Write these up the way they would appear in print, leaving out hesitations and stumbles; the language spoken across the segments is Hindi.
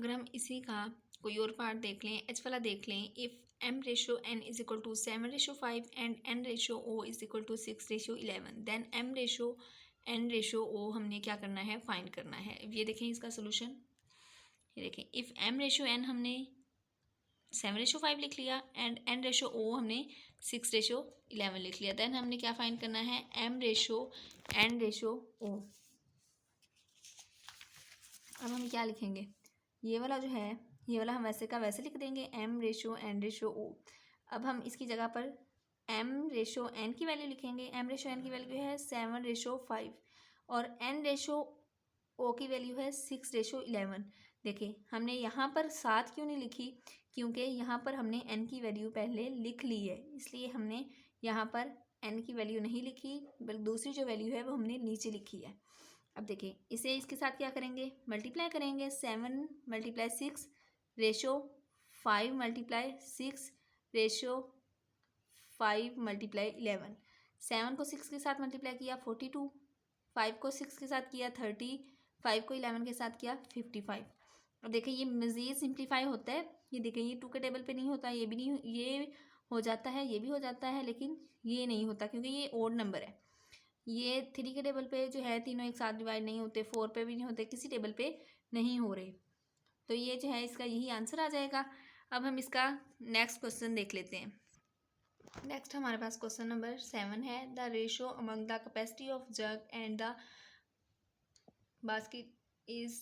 अगर हम इसी का कोई और पार्ट देख लें, एच वाला देख लें, if m ratio n is equal to 7/5 and n ratio o is equal to 6/11, then m ratio n ratio o हमने क्या करना है, फाइंड करना है। ये देखें इसका सोल्यूशन, ये देखें इफ़ m रेशो n हमने 7/5 लिख लिया एंड n रेशो o हमने 6/11 लिख लिया, देन हमने क्या फाइंड करना है, m ratio n ratio o। अब हम क्या लिखेंगे, ये वाला जो है, ये वाला हम वैसे का वैसे लिख देंगे, m ratio n ratio o। अब हम इसकी जगह पर m रेशो n की वैल्यू लिखेंगे। m रेशो n की वैल्यू है 7/5 और n रेशो o की वैल्यू है 6/11। देखिए हमने यहाँ पर 7 क्यों नहीं लिखी, क्योंकि यहाँ पर हमने n की वैल्यू पहले लिख ली है, इसलिए हमने यहाँ पर n की वैल्यू नहीं लिखी, बल्कि दूसरी जो वैल्यू है वो हमने नीचे लिखी है। अब देखिए इसे इसके साथ क्या करेंगे, मल्टीप्लाई करेंगे। 7/6 रेशो 5/6 रेशो 5/11। 7 को 6 के साथ मल्टीप्लाई किया 42, 5 को 6 के साथ किया 30, 5 को 11 के साथ किया 55। अब देखिए ये मज़ीद सिंप्लीफाई होता है, ये देखिए ये 2 के टेबल पे नहीं होता, ये भी नहीं, ये हो जाता है, ये भी हो जाता है, लेकिन ये नहीं होता क्योंकि ये ओड नंबर है। ये 3 के टेबल पे जो है तीनों एक साथ डिवाइड नहीं होते, 4 पे भी नहीं होते, किसी टेबल पे नहीं हो रहे, तो ये जो है इसका यही आंसर आ जाएगा। अब हम इसका नेक्स्ट क्वेश्चन देख लेते हैं। नेक्स्ट हमारे पास क्वेश्चन नंबर 7 है, the ratio among the capacity of jug and the basket is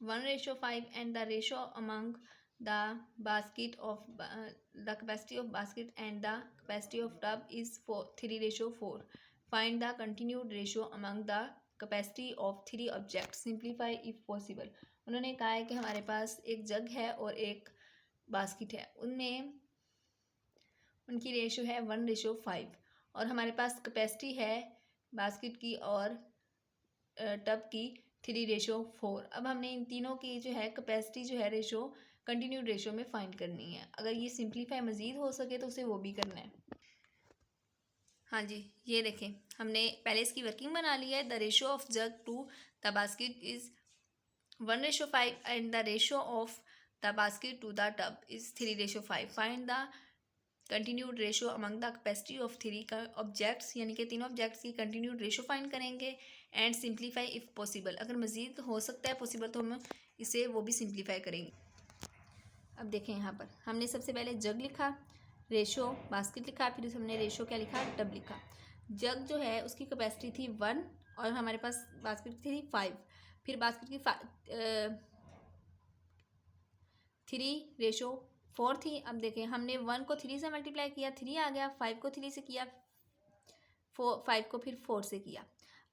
1/5 and the ratio among the basket of the capacity of basket and the capacity of tub is 3/4। Find the continued ratio among the capacity of 3 object, simplify if possible. उन्होंने कहा है कि हमारे पास एक जग है और एक बास्केट है, उनमें उनकी रेशो है 1/5 और हमारे पास कैपेसिटी है बास्केट की और टब की 3/4। अब हमने इन तीनों की जो है कैपेसिटी जो है रेशो कंटिन्यूड रेशो में फाइंड करनी है। अगर ये सिंप्लीफाई मज़ीद हो सके तो उसे वो भी करना है। हाँ जी, ये देखें हमने पहले इसकी वर्किंग बना ली है। The ratio of jug to the basket is 1/5 and the ratio of the basket to the tub is 3/5। Find the continued ratio among the capacity of 3 objects, यानी कि तीनों ऑब्जेक्ट्स की कंटिन्यूड रेशो फाइंड करेंगे एंड सिंप्लीफाई इफ़ पॉसिबल। अगर मज़ीद हो सकता है पॉसिबल तो हम इसे वो भी सिंप्लीफाई करेंगे। अब देखें यहाँ पर हमने सबसे पहले जग लिखा, रेशो बास्केट लिखा, फिर हमने रेशो क्या लिखा, टब लिखा। जग जो है उसकी कैपेसिटी थी 1 और हमारे पास बास्केट थी 5, फिर बास्केट की 3/4 थी। अब देखें हमने 1 को 3 से मल्टीप्लाई किया, 3 आ गया, 5 को 3 से किया, 5 को फिर 4 से किया।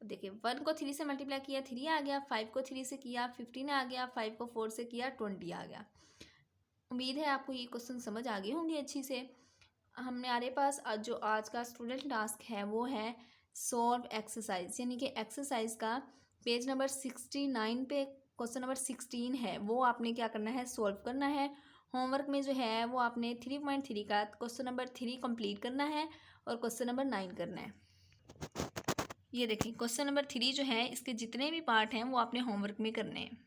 अब देखिए 1 को 3 से मल्टीप्लाई किया 3 आ गया, 5 को 3 से किया 15 आ गया, 5 को 4 से किया 20 आ गया। उम्मीद है आपको ये क्वेश्चन समझ आ गए होंगे अच्छी से। हमारे पास जो आज का स्टूडेंट टास्क है वो है सॉल्व एक्सरसाइज, यानी कि एक्सरसाइज का पेज नंबर 69 पे क्वेश्चन नंबर 16 है, वो आपने क्या करना है, सॉल्व करना है। होमवर्क में जो है वो आपने 3.3 का क्वेश्चन नंबर 3 कंप्लीट करना है और क्वेश्चन नंबर 9 करना है। ये देखिए क्वेश्चन नंबर 3 जो है इसके जितने भी पार्ट हैं वो आपने होमवर्क में करने हैं।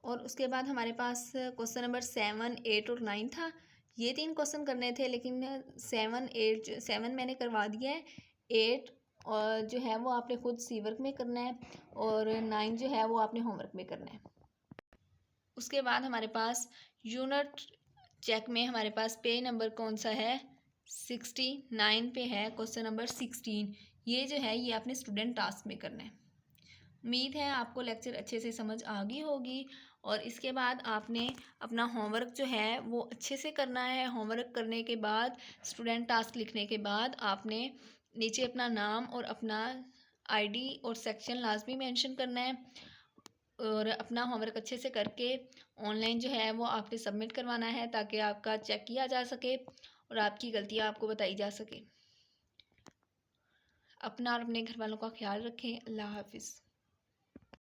और उसके बाद हमारे पास क्वेश्चन नंबर 7, 8 और 9 था। ये 3 क्वेश्चन करने थे, लेकिन 7 मैंने करवा दिया है। 8 और जो है वो आपने खुद सी वर्क में करना है और 9 जो है वो आपने होमवर्क में करना है। उसके बाद हमारे पास यूनिट चेक में हमारे पास पेज नंबर कौन सा है, 69 पे है क्वेश्चन नंबर 16। ये जो है ये आपने स्टूडेंट टास्क में करना है। उम्मीद है आपको लेक्चर अच्छे से समझ आ गई होगी और इसके बाद आपने अपना होमवर्क जो है वो अच्छे से करना है। होमवर्क करने के बाद स्टूडेंट टास्क लिखने के बाद आपने नीचे अपना नाम और अपना आईडी और सेक्शन लाजमी मेंशन करना है और अपना होमवर्क अच्छे से करके ऑनलाइन जो है वो आपने सबमिट करवाना है ताकि आपका चेक किया जा सके और आपकी गलतियाँ आपको बताई जा सके। अपना और अपने घर वालों का ख्याल रखें। अल्लाह हाफिज़।